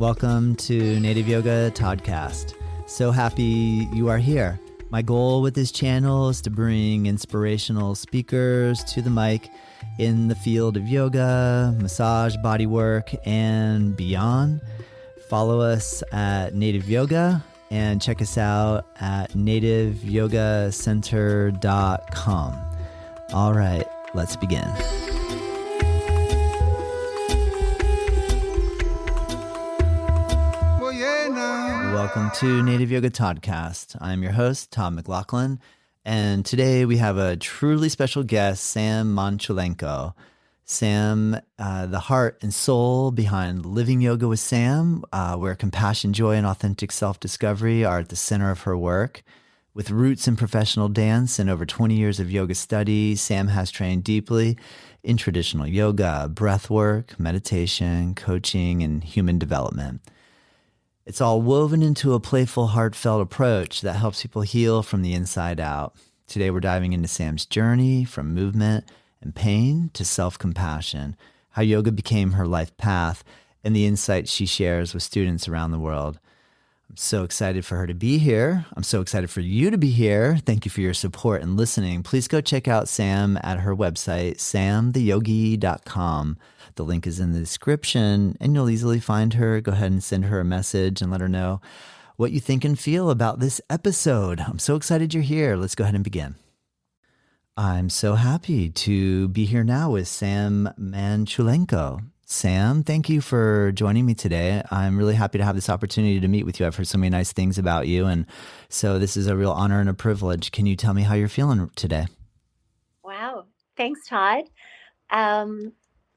Welcome to Native Yoga Toddcast. So happy you are here. My goal with this channel is to bring inspirational speakers to the mic in the field of yoga, massage, bodywork, and beyond. Follow us at Native Yoga and check us out at nativeyogacenter.com. All right, let's begin. Welcome to Native Yoga Toddcast. I'm your host, Tom McLaughlin, and today we have a truly special guest, Sam Manchulenko. Sam, the heart and soul behind Living Yoga with Sam, where compassion, joy, and authentic self-discovery are at the center of her work. With roots in professional dance and over 20 years of yoga study, Sam has trained deeply in traditional yoga, breath work, meditation, coaching, and human development. It's all woven into a playful, heartfelt approach that helps people heal from the inside out. Today, we're diving into Sam's journey from movement and pain to self-compassion, how yoga became her life path, and the insights she shares with students around the world. I'm so excited for her to be here. I'm so excited for you to be here. Thank you for your support and listening. Please go check out Sam at her website, samtheyogi.com. The link is in the description, and you'll easily find her. Go ahead and send her a message and let her know what you think and feel about this episode. I'm so excited you're here. Let's go ahead and begin. I'm so happy to be here now with Sam Manchulenko. Sam, thank you for joining me today. I'm really happy to have this opportunity to meet with you. I've heard so many nice things about you, and so this is a real honor and a privilege. Can you tell me how you're feeling today? Wow. Thanks, Todd.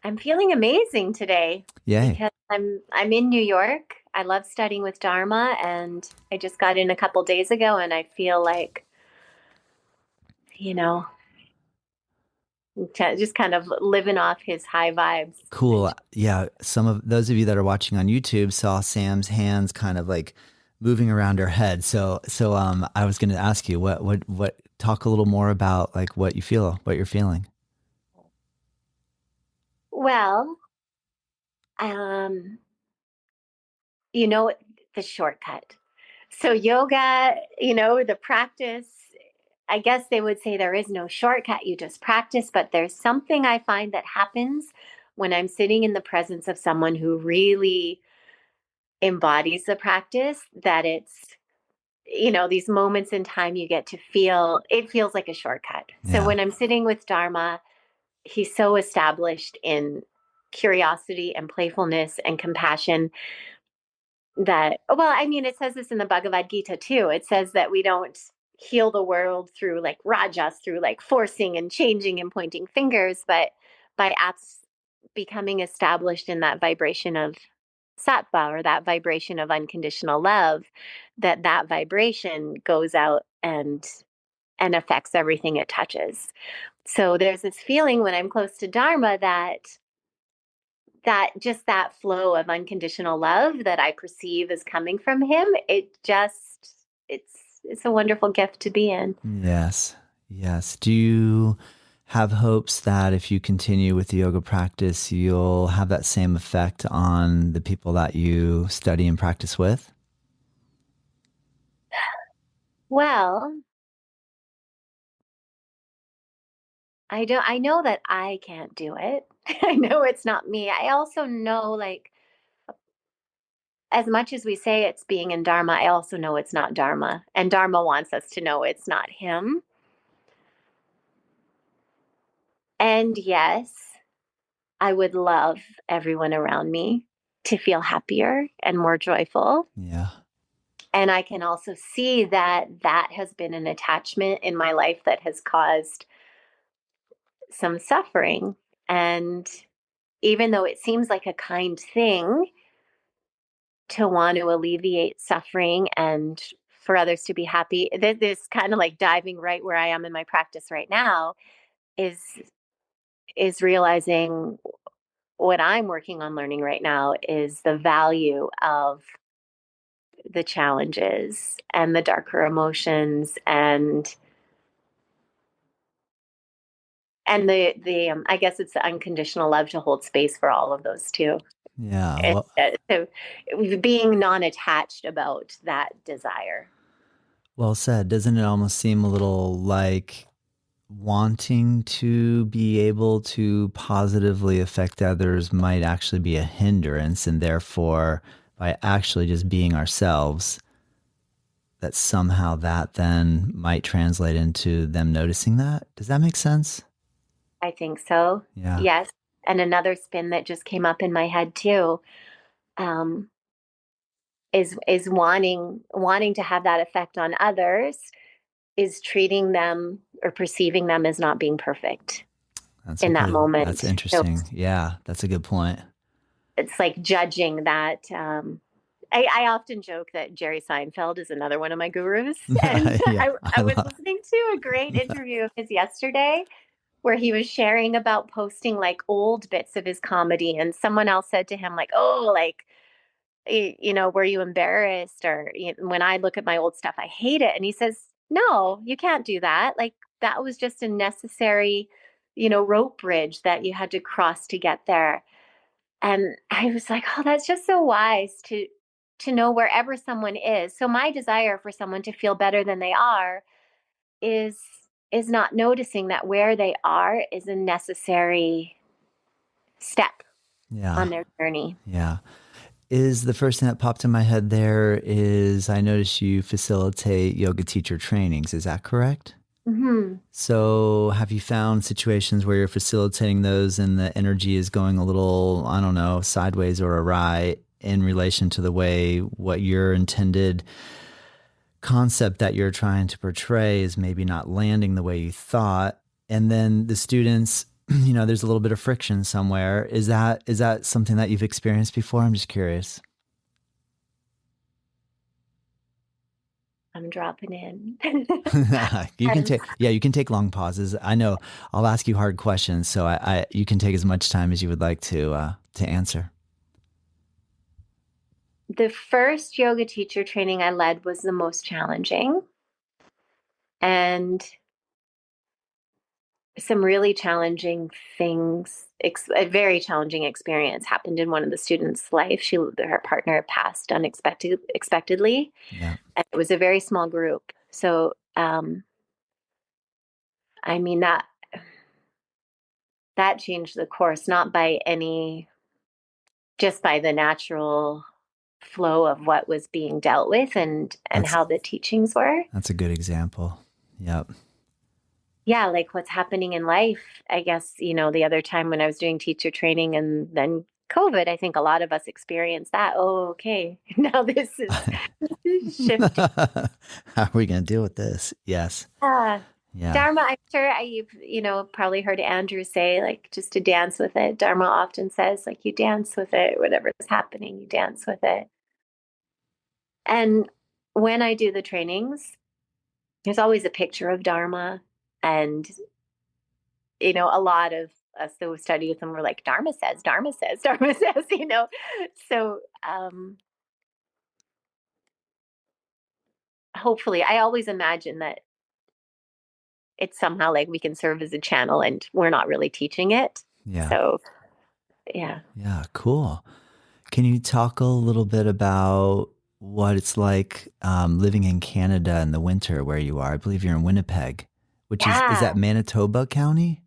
I'm feeling amazing today. Yay. Because I'm in New York. I love studying with Dharma, and I just got in a couple days ago, and I feel like, just kind of living off his high vibes. Cool. Yeah. Some of those of you that are watching on YouTube saw Sam's hands kind of like moving around her head. So I was going to ask you what talk a little more about like what you feel, what you're feeling. Well, the shortcut. So yoga, the practice, I guess they would say there is no shortcut, you just practice, but there's something I find that happens when I'm sitting in the presence of someone who really embodies the practice, that it's, these moments in time you get to feel, it feels like a shortcut. Yeah. So when I'm sitting with Dharma, he's so established in curiosity and playfulness and compassion that, it says this in the Bhagavad Gita too. It says that we don't heal the world through like rajas, through like forcing and changing and pointing fingers, but by becoming established in that vibration of sattva, or that vibration of unconditional love, that vibration goes out and affects everything it touches. So there's this feeling when I'm close to Dharma that just that flow of unconditional love that I perceive as coming from him, it's a wonderful gift to be in. Yes. Yes. Do you have hopes that if you continue with the yoga practice, you'll have that same effect on the people that you study and practice with? Well, I know that I can't do it. I know it's not me. I also know, like, as much as we say it's being in Dharma, I also know it's not Dharma. And Dharma wants us to know it's not him. And yes, I would love everyone around me to feel happier and more joyful. Yeah. And I can also see that has been an attachment in my life that has caused some suffering. And even though it seems like a kind thing to want to alleviate suffering and for others to be happy, this kind of like diving right where I am in my practice right now is realizing what I'm working on learning right now is the value of the challenges and the darker emotions and the I guess it's the unconditional love to hold space for all of those too. Yeah. And, Well, so being non-attached about that desire. well said. Doesn't it almost seem a little like wanting to be able to positively affect others might actually be a hindrance, and therefore, by actually just being ourselves, that somehow that then might translate into them noticing that? Does that make sense? I think so. Yeah. Yes. And another spin that just came up in my head too, um, is wanting to have that effect on others, is treating them or perceiving them as not being perfect in that That's moment. So interesting. Yeah, that's a good point. it's like judging that. I often joke that Jerry Seinfeld is another one of my gurus. And Yeah, I was listening to a great interview of his yesterday where he was sharing about posting like old bits of his comedy. And someone else said to him, like, oh, like, were you embarrassed? Or when I look at my old stuff, I hate it. And he says, no, you can't do that. Like, that was just a necessary, rope bridge that you had to cross to get there. And I was like, oh, that's just so wise to know wherever someone is. So my desire for someone to feel better than they are is is not noticing that where they are is a necessary step yeah, on their journey. yeah. Is the first thing that popped in my head there is I notice you facilitate yoga teacher trainings. Is that correct? Hmm. So, have you found situations where you're facilitating those and the energy is going a little, I don't know, sideways or awry in relation to the way what your intended concept that you're trying to portray is maybe not landing the way you thought? And then the students, there's a little bit of friction somewhere. Is that something that you've experienced before? I'm just curious. I'm dropping in. You can And take, yeah, you can take long pauses. I know I'll ask you hard questions, so you can take as much time as you would like to answer. the first yoga teacher training I led was the most challenging. And some really challenging things, a very challenging experience happened in one of the students' life. Her partner passed expectedly, Yeah, and it was a very small group. So, I mean that changed the course, not by any, just by the natural flow of what was being dealt with and that's how the teachings were. that's a good example. Yep. Yeah, like what's happening in life. I guess, the other time when I was doing teacher training and then COVID, I think a lot of us experienced that. Oh, okay. Now this is shifting. How are we going to deal with this? Yes. Yeah. Yeah. Dharma, I'm sure you've, probably heard Andrew say, like, just to dance with it. Dharma often says, like, you dance with it, whatever's happening, you dance with it. And when I do the trainings, there's always a picture of Dharma. And a lot of us that study with them were like, Dharma says, Dharma says, Dharma says, So hopefully, I always imagine that it's somehow like we can serve as a channel and we're not really teaching it. Yeah. So, yeah. Yeah. Cool. Can you talk a little bit about what it's like living in Canada in the winter where you are? I believe you're in Winnipeg, which is Yeah. that Manitoba County?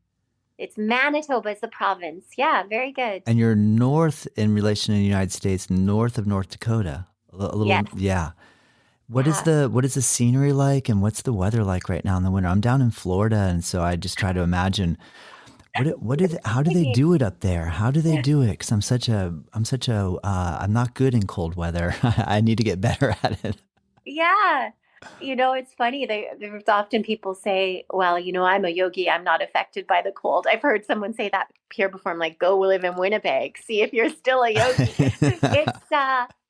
It's Manitoba, it's the province. Yeah, very good. And you're north in relation to the United States, north of North Dakota. A little, Yes. yeah. Yeah. What is the scenery like, and what's the weather like right now in the winter? I'm down in Florida, and so I just try to imagine how do they do it up there? How do they do it? Because I'm not good in cold weather. I need to get better at it. Yeah. It's funny. There's often people say, well, I'm a yogi. I'm not affected by the cold. I've heard someone say that here before. I'm like, go live in Winnipeg. See if you're still a yogi.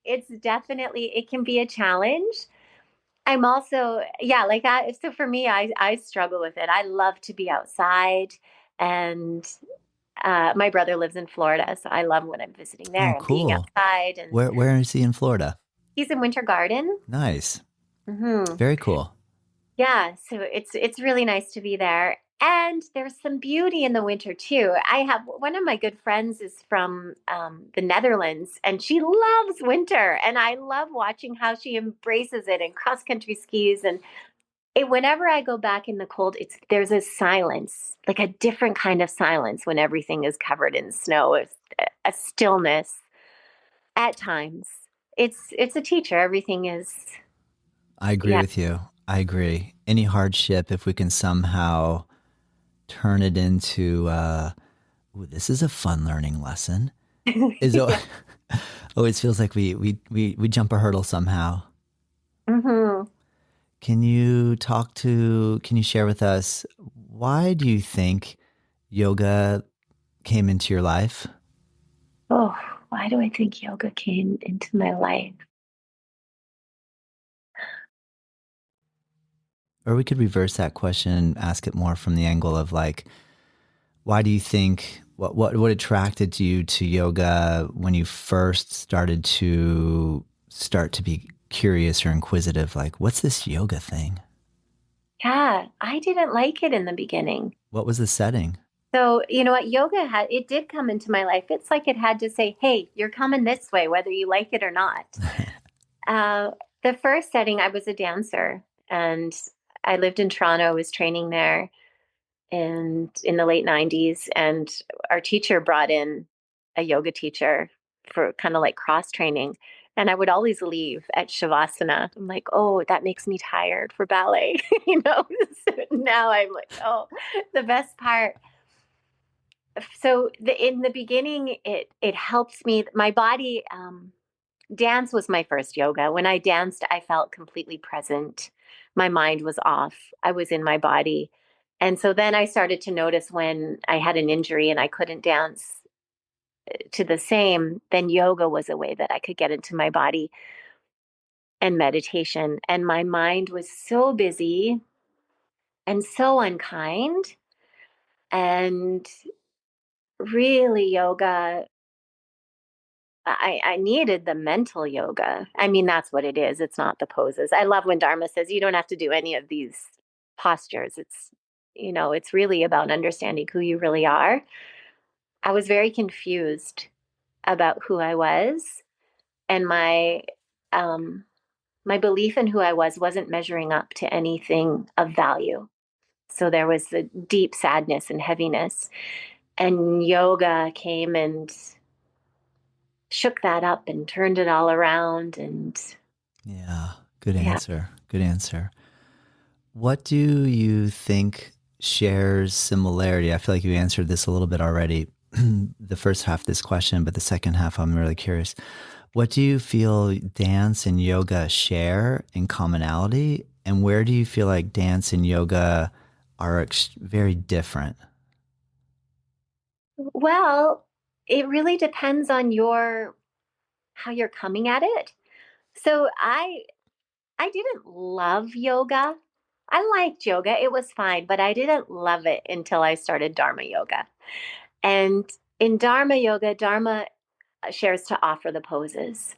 It's definitely, it can be a challenge. I'm also, yeah, like so for me, I struggle with it. I love to be outside, and my brother lives in Florida, so I love when I'm visiting Oh, there and being cool. outside. And Where is he in Florida? he's in Winter Garden. Nice. Hmm. Very cool. Yeah, so it's really nice to be there. And there's some beauty in the winter too. I have one of my good friends is from the Netherlands, and she loves winter. And I love watching how she embraces it and cross country skis. And whenever I go back in the cold, there's a silence, like a different kind of silence when everything is covered in snow. It's a stillness at times. It's a teacher. Everything is, I agree yeah. with you. I agree. Any hardship, if we can somehow turn it into, ooh, this is a fun learning lesson, is Yeah. always feels like we jump a hurdle somehow. Hmm. Can you share with us, why do you think yoga came into your life? Oh, why do I think yoga came into my life? Or we could reverse that question and ask it more from the angle of like, why do you think what attracted you to yoga when you first start to be curious or inquisitive? Like, what's this yoga thing? Yeah, I didn't like it in the beginning. What was the setting? So, you know what? It did come into my life. It's like it had to say, hey, you're coming this way, whether you like it or not. Uh, the first setting, I was a dancer and I lived in Toronto, was training there and in the late 90s. And our teacher brought in a yoga teacher for kind of like cross training. And I would always leave at Shavasana. I'm like, oh, that makes me tired for ballet. You know, so now I'm like, oh, the best part. So in the beginning, it helps me. My body, dance was my first yoga. When I danced, I felt completely present. My mind was off. I was in my body. And so then I started to notice when I had an injury and I couldn't dance to the same, then yoga was a way that I could get into my body and meditation. And my mind was so busy and so unkind. And really, yoga, I needed the mental yoga. I mean, that's what it is. It's not the poses. I love when Dharma says you don't have to do any of these postures. It's really about understanding who you really are. I was very confused about who I was, and um, my belief in who I was wasn't measuring up to anything of value. So there was a deep sadness and heaviness. And yoga came and shook that up and turned it all around. And Yeah, good yeah. answer. Good answer. What do you think shares similarity? I feel like you answered this a little bit already, the first half of this question, but the second half, I'm really curious. What do you feel dance and yoga share in commonality? And where do you feel like dance and yoga are very different? Well, it really depends on your how you're coming at it. So I didn't love yoga. I liked yoga. It was fine, but I didn't love it until I started Dharma yoga. And in Dharma yoga, Dharma shares to offer the poses.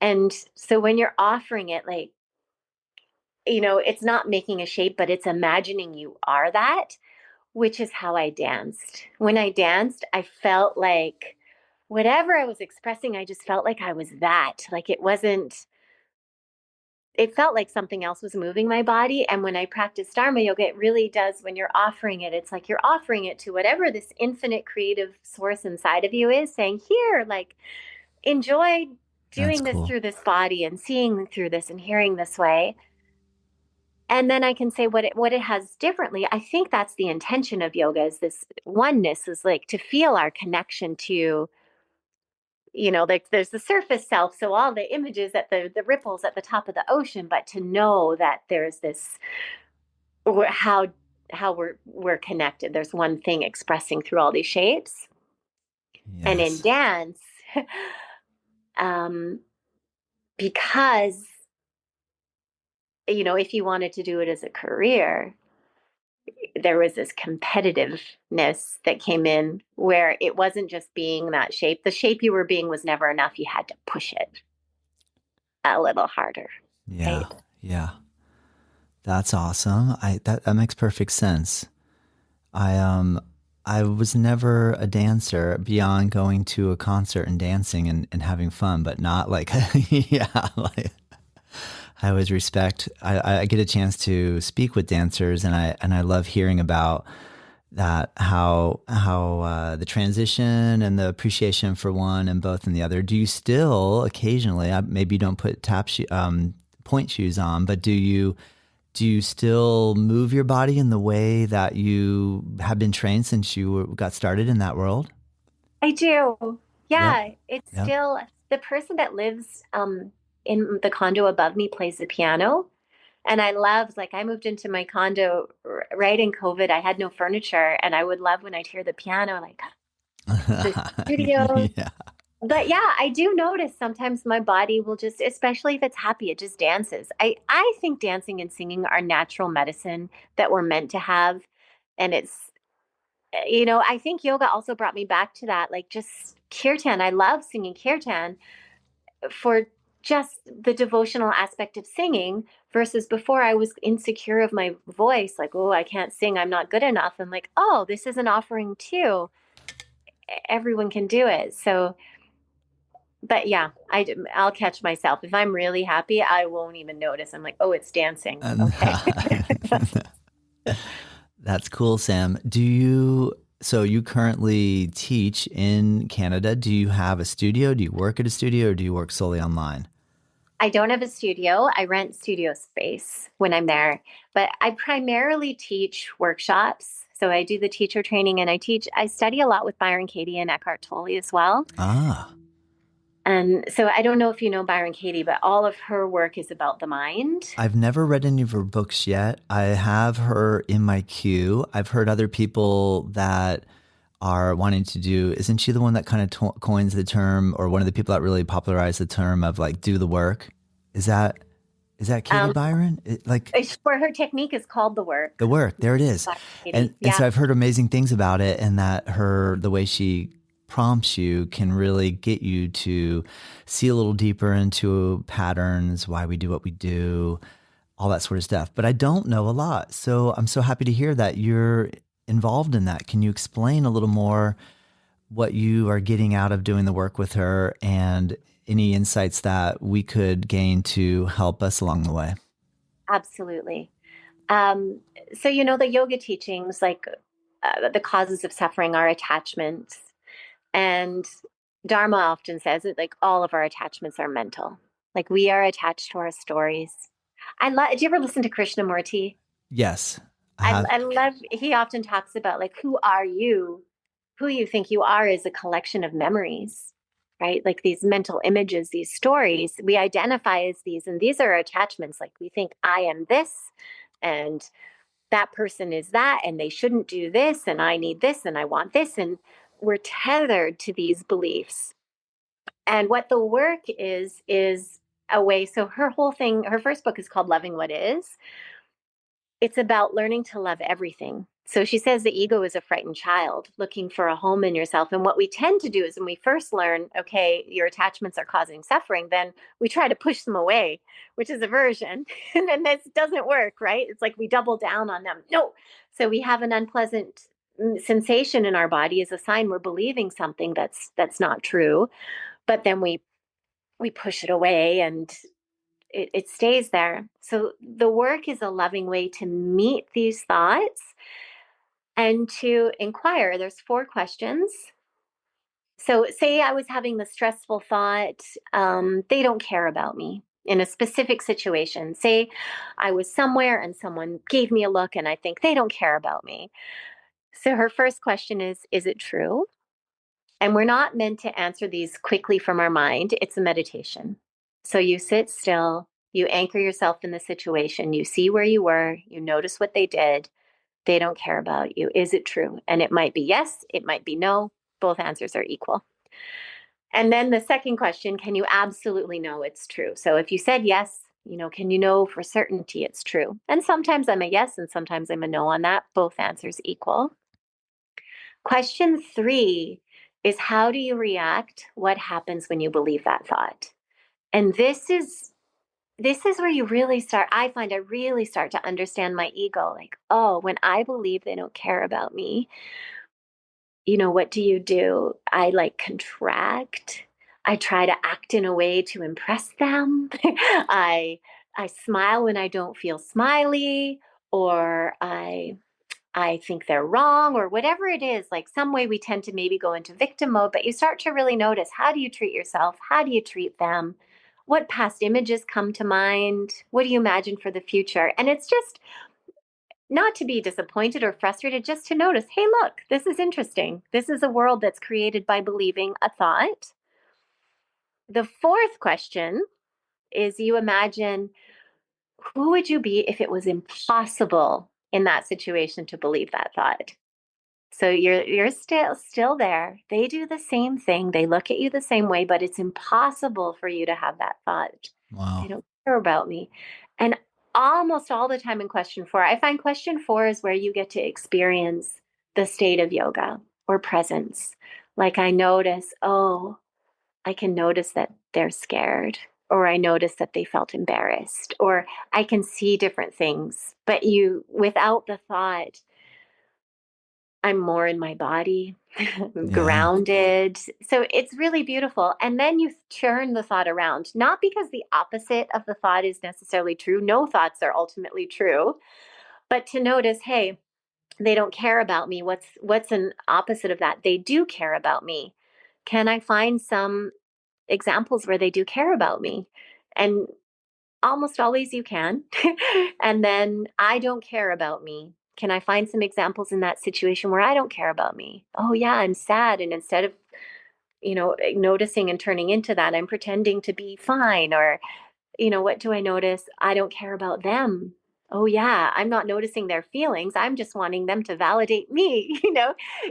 And so when you're offering it, like, it's not making a shape, but it's imagining you are that, which is how I danced. When I danced, I felt like whatever I was expressing, I just felt like I was that. Like it felt like something else was moving my body. And when I practice Dharma yoga, it really does, when you're offering it, it's like you're offering it to whatever this infinite creative source inside of you is, saying, here, like, enjoy That's doing this cool. through this body and seeing through this and hearing this way. And then I can say what it has differently. I think that's the intention of yoga, is this oneness, is like to feel our connection to, like there's the surface self, so all the images at the ripples at the top of the ocean, but to know that there's this, how we're connected. There's one thing expressing through all these shapes. And in Yes. dance, um, because if you wanted to do it as a career, there was this competitiveness that came in where it wasn't just being that shape. The shape you were being was never enough. You had to push it a little harder, Yeah. right? Yeah. That's awesome. That makes perfect sense. I I was never a dancer beyond going to a concert and dancing and having fun, but not like yeah, like I always respect. I get a chance to speak with dancers, and I love hearing about that how the transition and the appreciation for one and both and the other. Do you still occasionally? Maybe you don't put point shoes on, but do you still move your body in the way that you have been trained since you got started in that world? I do. Yep. Yeah, it's Yep. still the person that lives in the condo above me plays the piano. And I love, like, I moved into my condo right in COVID. I had no furniture, and I would love when I'd hear the piano, like the studio. Yeah. But yeah, I do notice sometimes my body will just, especially if it's happy, it just dances. I think dancing and singing are natural medicine that we're meant to have. And I think yoga also brought me back to that, like just kirtan. I love singing kirtan for just the devotional aspect of singing versus before I was insecure of my voice, like, oh, I can't sing, I'm not good enough. I'm like, oh, this is an offering too. Everyone can do it. So, but yeah, I'll catch myself. If I'm really happy, I won't even notice. I'm like, oh, it's dancing. And, Okay. that's cool, Sam. So you currently teach in Canada. Do you have a studio? Do you work at a studio or do you work solely online? I don't have a studio. I rent studio space when I'm there, but I primarily teach workshops. So I do the teacher training and I study a lot with Byron Katie and Eckhart Tolle as well. Ah, And so I don't know if you know Byron Katie, but all of her work is about the mind. I've never read any of her books yet. I have her in my queue. I've heard other people that are wanting to do. Isn't she the one that kind of coins the term, or one of the people that really popularized the term of like do the work? Is that is that Katie Um, Byron? Like for her technique is called the the work. work. There it is. Byron And Katie. and Yeah. so I've heard amazing things about it, and that the way she prompts you can really get you to see a little deeper into patterns, why we do what we do, all that sort of stuff. But I don't know a lot. So I'm so happy to hear that you're involved in that. Can you explain a little more what you are getting out of doing the work with her and any insights that we could gain to help us along the way? Absolutely. Um, so, the yoga teachings, like the causes of suffering are attachments. And Dharma often says it, like all of our attachments are mental. Like we are attached to our stories. Do you ever listen to Krishnamurti? Yes, I I, have. I love, he often talks about like, who are you? Who you think you are is a collection of memories, right? Like these mental images, these stories, we identify as these, and these are attachments. Like we think I am this, and that person is that, and they shouldn't do this, and I need this, and I want this. And we're tethered to these beliefs. And what the work is a way. So her whole thing, her first book is called Loving What Is. It's about learning to love everything. So she says the ego is a frightened child looking for a home in yourself. And what we tend to do is when we first learn, okay, your attachments are causing suffering, then we try to push them away, which is aversion. And then this doesn't work, right? It's like we double down on them. No. So we have an unpleasant sensation in our body is a sign we're believing something that's not true. But then we push it away and it stays there. So the work is a loving way to meet these thoughts and to inquire. There's 4 questions. So, say I was having the stressful thought, they don't care about me in a specific situation. Say I was somewhere and someone gave me a look and I think they don't care about me. So, her first question is it true? And we're not meant to answer these quickly from our mind. It's a meditation. So you sit still, you anchor yourself in the situation, you see where you were, you notice what they did. They don't care about you. Is it true? And it might be yes, it might be no. Both answers are equal. And then the second question, can you absolutely know it's true? So if you said yes, can you know for certainty it's true? And sometimes I'm a yes and sometimes I'm a no on that. Both answers equal. Question 3 is how do you react? What happens when you believe that thought? And this is this is where you really start, I find I really start to understand my ego. Like, oh, when I believe they don't care about me, what do you do? I like contract. I try to act in a way to impress them. I smile when I don't feel smiley, or I think they're wrong, or whatever it is. Like some way we tend to maybe go into victim mode, but you start to really notice, how do you treat yourself? How do you treat them? What past images come to mind? What do you imagine for the future? And it's just not to be disappointed or frustrated, just to notice, hey, look, this is interesting. This is a world that's created by believing a thought. The fourth question is, you imagine, who would you be if it was impossible in that situation to believe that thought? So you're still there. They do the same thing. They look at you the same way, but it's impossible for you to have that thought. They Wow. don't care about me. And almost all the time in question four, I find question four is where you get to experience the state of yoga or presence. Like I notice, oh, I can notice that they're scared, or I notice that they felt embarrassed, or I can see different things. But without the thought, I'm more in my body, I'm Yeah. grounded. So it's really beautiful. And then you turn the thought around, not because the opposite of the thought is necessarily true. No thoughts are ultimately true, but to notice, hey, they don't care about me. What's an opposite of that? They do care about me. Can I find some examples where they do care about me? And almost always you can. And then, I don't care about me. Can I find some examples in that situation where I don't care about me? Oh, yeah, I'm sad. And instead of, noticing and turning into that, I'm pretending to be fine. Or, what do I notice? I don't care about them. Oh, yeah, I'm not noticing their feelings. I'm just wanting them to validate me.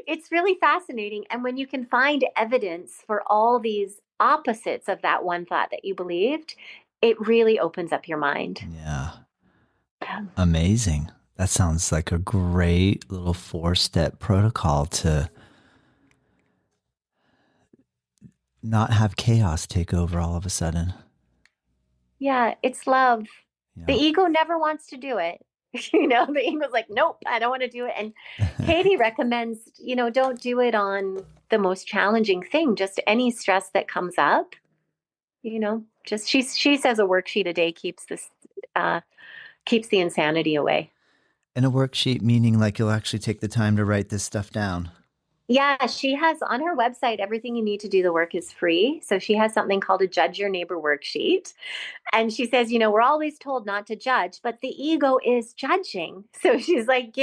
It's really fascinating. And when you can find evidence for all these opposites of that one thought that you believed, it really opens up your mind. Yeah. Yeah. Amazing. That sounds like a great little 4-step protocol to not have chaos take over all of a sudden. Yeah, it's love. The Yeah. ego never wants to do it. The ego's like, nope, I don't want to do it. And Katie recommends, don't do it on the most challenging thing, just any stress that comes up, just she says a worksheet a day keeps the insanity away. And a worksheet meaning like you'll actually take the time to write this stuff down. Yeah, she has on her website, everything you need to do the work is free. So she has something called a Judge Your Neighbor worksheet. And she says, we're always told not to judge, but the ego is judging. So she's like,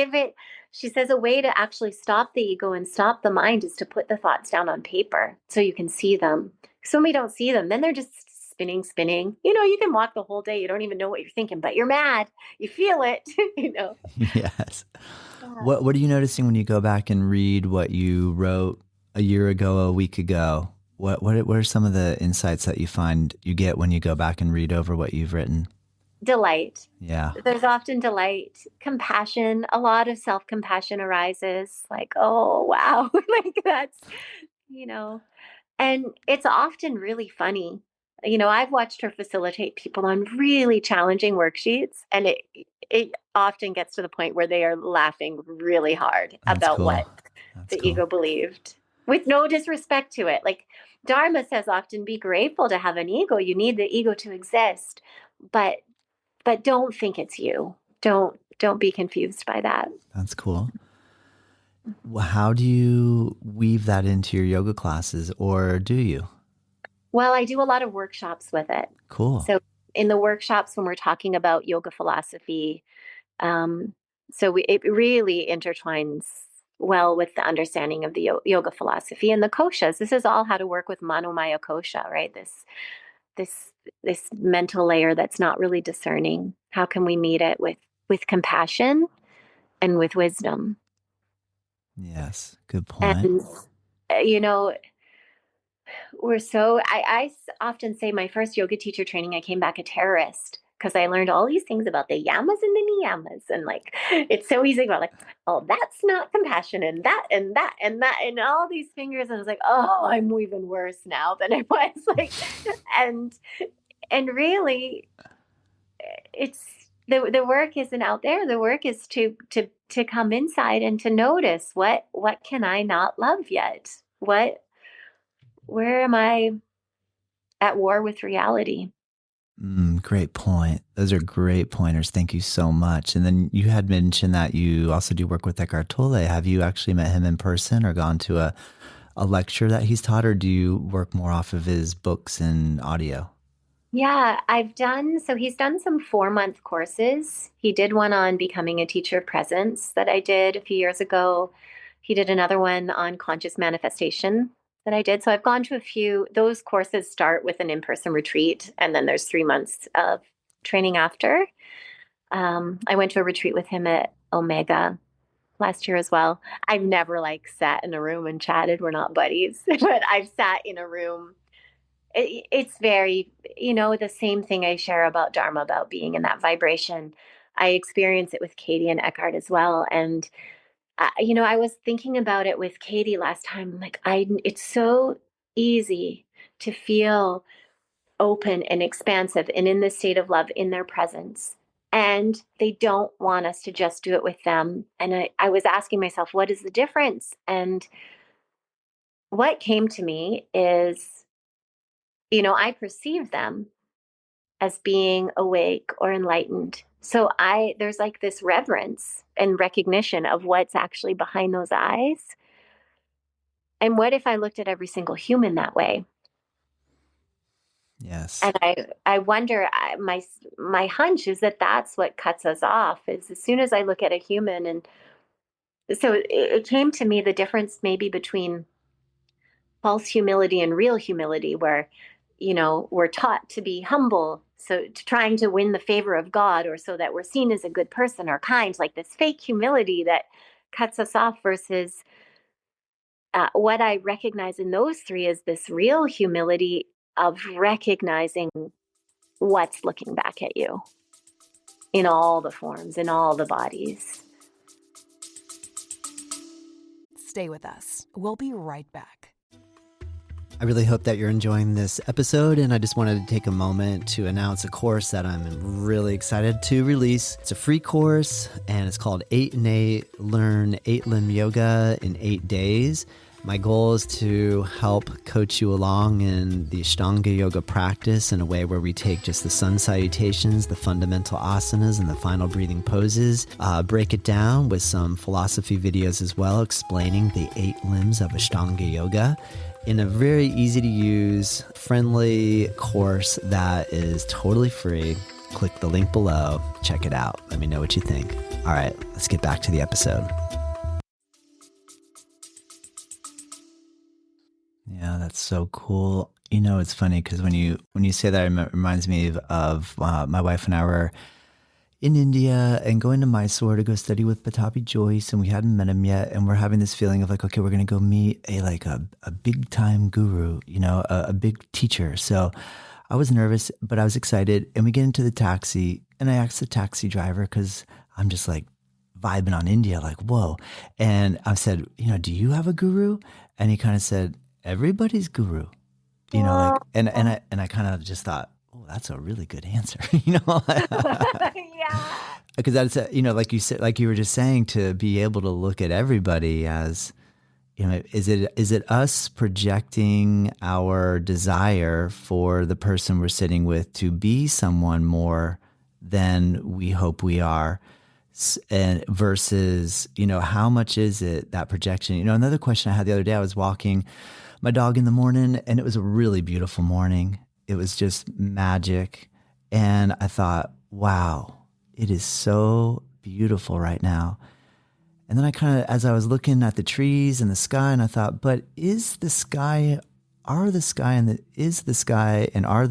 she says, a way to actually stop the ego and stop the mind is to put the thoughts down on paper so you can see them. So when we don't see them, then they're just spinning, spinning. You can walk the whole day. You don't even know what you're thinking, but you're mad. You feel it, Yes. Yeah. What are you noticing when you go back and read what you wrote a year ago, a week ago? What are some of the insights that you find you get when you go back and read over what you've written? Delight. Yeah. There's often delight, compassion, a lot of self-compassion arises, like, oh, wow, like that's, you know, and it's often really funny. I've watched her facilitate people on really challenging worksheets, and it often gets to the point where they are laughing really hard That's about what cool. That's the cool. ego believed, with no disrespect to it. Like Dharma says often, be grateful to have an ego. You need the ego to exist, but don't think it's you. Don't be confused by that. That's cool. How do you weave that into your yoga classes, or do you? Well, I do a lot of workshops with it. Cool. So in the workshops, when we're talking about yoga philosophy, it really intertwines well with the understanding of the yoga philosophy and the koshas. This is all how to work with manomaya kosha, right? This this mental layer that's not really discerning. How can we meet it with compassion and with wisdom? Yes. Good point. And you know, I often say my first yoga teacher training, I came back a terrorist because I learned all these things about the yamas and the niyamas. And like, it's so easy about like, oh, that's not compassion and that and that and that and all these fingers. And I was like, oh, I'm even worse now than I was like, and, and really, it's the work isn't out there. The work is to come inside and to notice what can I not love yet? Where am I at war with reality? Great point. Those are great pointers. Thank you so much. And then you had mentioned that you also do work with Eckhart Tolle. Have you actually met him in person or gone to a lecture that he's taught, or do you work more off of his books and audio? Yeah, so he's done some 4-month courses. He did one on becoming a teacher of presence that I did a few years ago. He did another one on conscious manifestation that I did. So I've gone to a few. Those courses start with an in-person retreat, and then there's 3 months of training after. I went to a retreat with him at Omega last year as well. I've never like sat in a room and chatted. We're not buddies, but I've sat in a room. It's very, the same thing I share about Dharma, about being in that vibration. I experience it with Katie and Eckhart as well. And, I was thinking about it with Katie last time. Like, it's so easy to feel open and expansive and in this state of love in their presence. And they don't want us to just do it with them. And I was asking myself, what is the difference? And what came to me is, I perceive them as being awake or enlightened. So there's like this reverence and recognition of what's actually behind those eyes. And what if I looked at every single human that way? Yes. And I wonder, my hunch is that that's what cuts us off, is as soon as I look at a human. And so it came to me, the difference maybe between false humility and real humility, where, we're taught to be humble, so trying to win the favor of God, or so that we're seen as a good person or kind, like this fake humility that cuts us off, versus what I recognize in those three is this real humility of recognizing what's looking back at you in all the forms, in all the bodies. Stay with us. We'll be right back. I really hope that you're enjoying this episode, and I just wanted to take a moment to announce a course that I'm really excited to release. It's a free course, and it's called 8 in 8, Learn 8 Limb Yoga in 8 days. My goal is to help coach you along in the Ashtanga yoga practice in a way where we take just the sun salutations, the fundamental asanas, and the final breathing poses, break it down with some philosophy videos as well, explaining the 8 limbs of Ashtanga yoga in a very easy to use, friendly course that is totally free. Click the link below, check it out. Let me know what you think. All right, let's get back to the episode. Yeah, that's so cool. It's funny because when you say that, it reminds me of my wife and I were in India and going to Mysore to go study with Pattabhi Jois, and we hadn't met him yet, and we're having this feeling of like, okay, we're going to go meet a big time guru, a big teacher. So I was nervous, but I was excited, and we get into the taxi, and I asked the taxi driver, because I'm just like vibing on India, like, whoa. And I said, do you have a guru? And he kind of said, everybody's guru, and I kind of just thought, oh, that's a really good answer, Yeah. Because that's, like you said, like you were just saying, to be able to look at everybody as, is it us projecting our desire for the person we're sitting with to be someone more than we hope we are, and versus, how much is it, that projection? Another question I had the other day, I was walking my dog in the morning, and it was a really beautiful morning. It was just magic. And I thought, wow, it is so beautiful right now. And then I kind of, as I was looking at the trees and the sky, and I thought, but is the sky and are the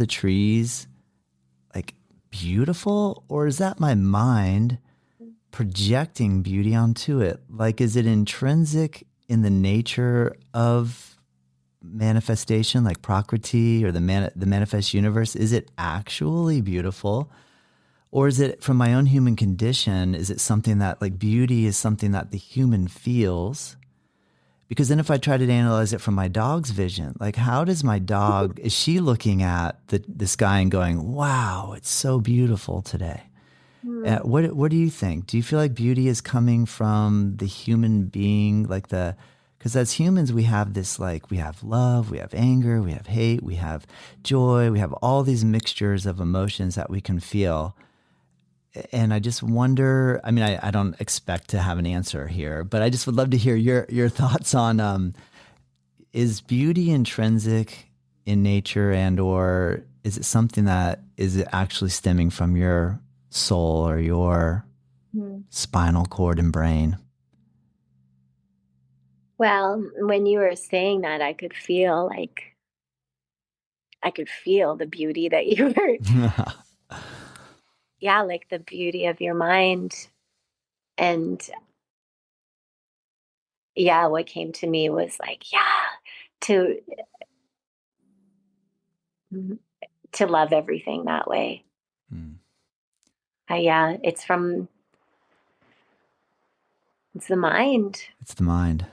trees like beautiful? Or is that my mind projecting beauty onto it? Like, is it intrinsic in the nature of manifestation, like Prakriti or the manifest universe? Is it actually beautiful? Or is it from my own human condition? Is it something that, like, beauty is something that the human feels, Because then if I try to analyze it from my dog's vision, like how does my dog, is she looking at the sky and going, wow, it's so beautiful today? Hmm. What do you think? Do you feel like beauty is coming from the human being, like because as humans, we have this, like, we have love, we have anger, we have hate, we have joy, we have all these mixtures of emotions that we can feel. And I just wonder, I mean, I don't expect to have an answer here, but I just would love to hear your thoughts on, is beauty intrinsic in nature, and or is it something that is actually stemming from your soul or your Hmm. spinal cord and brain? Well, when you were saying that, I could feel the beauty that you were, yeah, like the beauty of your mind. And yeah, what came to me was like, yeah, to to love everything that way. Hmm. Yeah, it's the mind. It's the mind.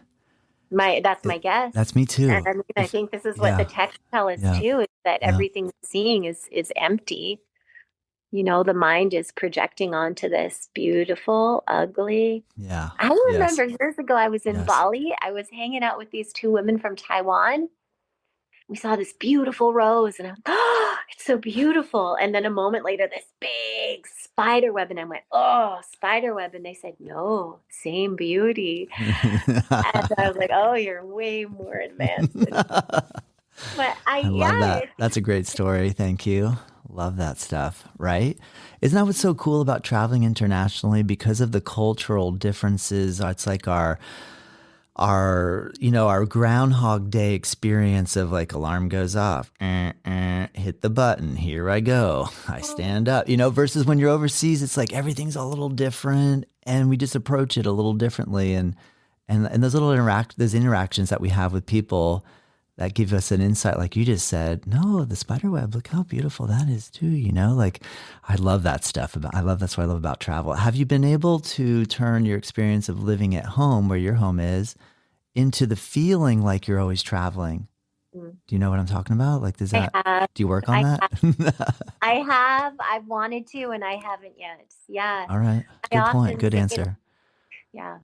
That's my guess. That's me And too. I mean, I think this is what the Yeah, texts tell us yeah, too, is that yeah, everything we're seeing is empty. The mind is projecting onto this beautiful, ugly. yeah, I yes, remember years ago, I was in yes. Bali. I was hanging out with these two women from Taiwan. We saw this beautiful rose, and I'm, oh, it's so beautiful. And then a moment later, this big spider web, and I went, oh, spider web. And they said, no, same beauty. And I was like, oh, you're way more advanced than me. But I love yeah, that. That's a great story. Thank you. Love that stuff, right? Isn't that what's so cool about traveling internationally? Because of the cultural differences, it's like our Groundhog Day experience of, like, alarm goes off, hit the button, here I go, I stand up, versus when you're overseas, it's like everything's a little different and we just approach it a little differently. And those interactions that we have with people that give us an insight, like you just said, no, the spider web, look how beautiful that is too, like, I love that stuff that's what I love about travel. Have you been able to turn your experience of living at home, where your home is, into the feeling like you're always traveling? mm, Do you know what I'm talking about? Like, I have, do you work on I that? have, I've wanted to, and I haven't yet. Yeah. All right. I Good point. often Good say, answer. yeah,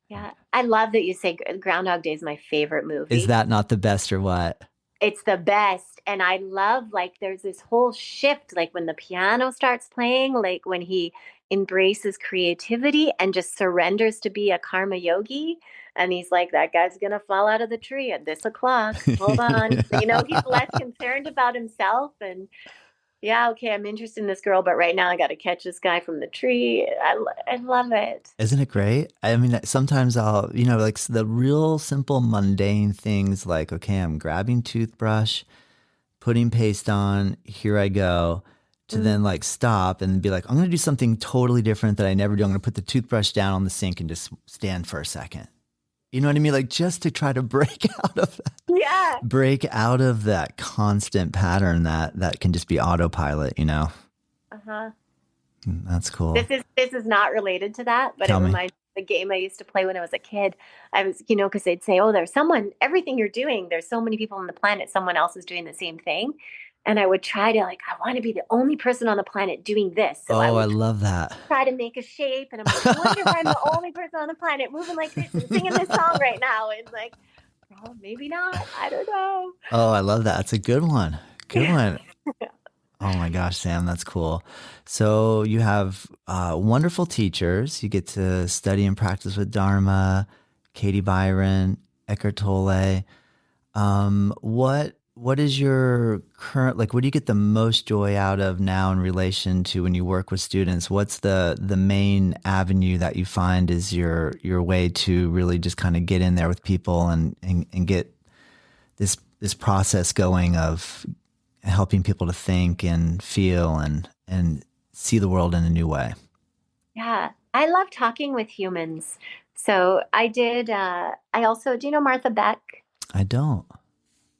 yeah. I love that you say Groundhog Day is my favorite Is movie. that not the best or what? It's the best. And I love, like, there's this whole shift, like when the piano starts playing, like when he embraces creativity and just surrenders to be a karma yogi. And he's like, that guy's going to fall out of the tree at this o'clock. Hold on. He's less concerned about himself. And yeah, okay, I'm interested in this girl, but right now I got to catch this guy from the tree. I love it. Isn't it great? I mean, sometimes I'll, like the real simple mundane things, like, okay, I'm grabbing toothbrush, putting paste on, here I go, to Mm. then, like, stop and be like, I'm going to do something totally different that I never do. I'm going to put the toothbrush down on the sink and just stand for a second. You know what I mean? Like, just to try to Yeah. break out of that constant pattern that can just be autopilot. Uh-huh. That's cool. This is not related to that, but it Tell me. reminds me of the game I used to play when I was a kid. I was, because they'd say, "Oh, everything you're doing, there's so many people on the planet, someone else is doing the same thing." And I would try to, like, I want to be the only person on the planet doing this. So I Oh, I would love that. try to make a shape, and I'm like, I wonder if I'm the only person on the planet moving like this and singing this song right now. It's like, oh, maybe not. I don't know. Oh, I love that. It's a good one. Good one. Oh my gosh, Sam, that's cool. So you have wonderful teachers. You get to study and practice with Dharma, Katie, Byron, Eckhart Tolle. What is your current, like, what do you get the most joy out of now in relation to when you work with students? What's the main avenue that you find is your way to really just kind of get in there with people and get this process going of helping people to think and feel and see the world in a new way? Yeah, I love talking with humans. So I also, do you know Martha Beck? I don't.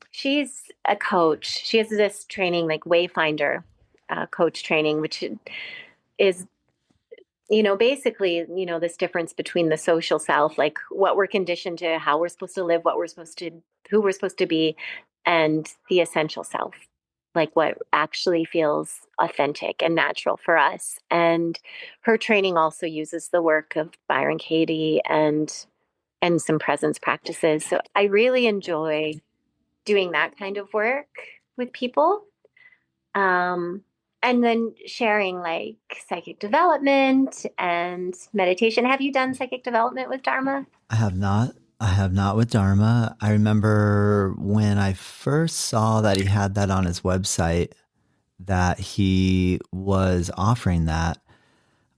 She's a coach. She has this training, like Wayfinder coach training, which is basically, this difference between the social self, like what we're conditioned to, how we're supposed to live, who we're supposed to be, and the essential self, like what actually feels authentic and natural for us. And her training also uses the work of Byron Katie and some presence practices. So I really enjoy doing that kind of work with people. Um, and then sharing like psychic development and meditation. Have you done psychic development with Dharma? I have not. I have not with Dharma. I remember when I first saw that he had that on his website, that he was offering that.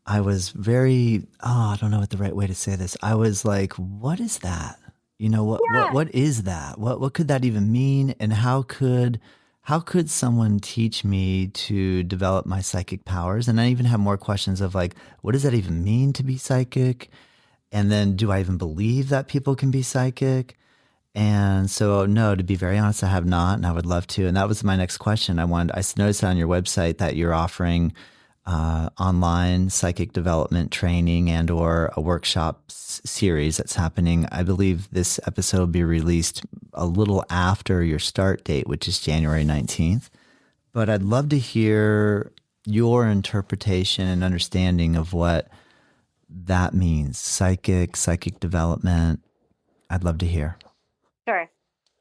I was very, I don't know what the right way to say this. I was like, what is that? Yeah. What is that? What could that even mean? And how could someone teach me to develop my psychic powers? And I even have more questions of like, what does that even mean to be psychic? And then do I even believe that people can be psychic? And so, no, to be very honest, I have not, and I would love to. And that was my next question. I noticed on your website that you're offering online psychic development training and or a workshop series that's happening. I believe this episode will be released a little after your start date, which is January 19th. But I'd love to hear your interpretation and understanding of what that means. Psychic development. I'd love to hear. Sure.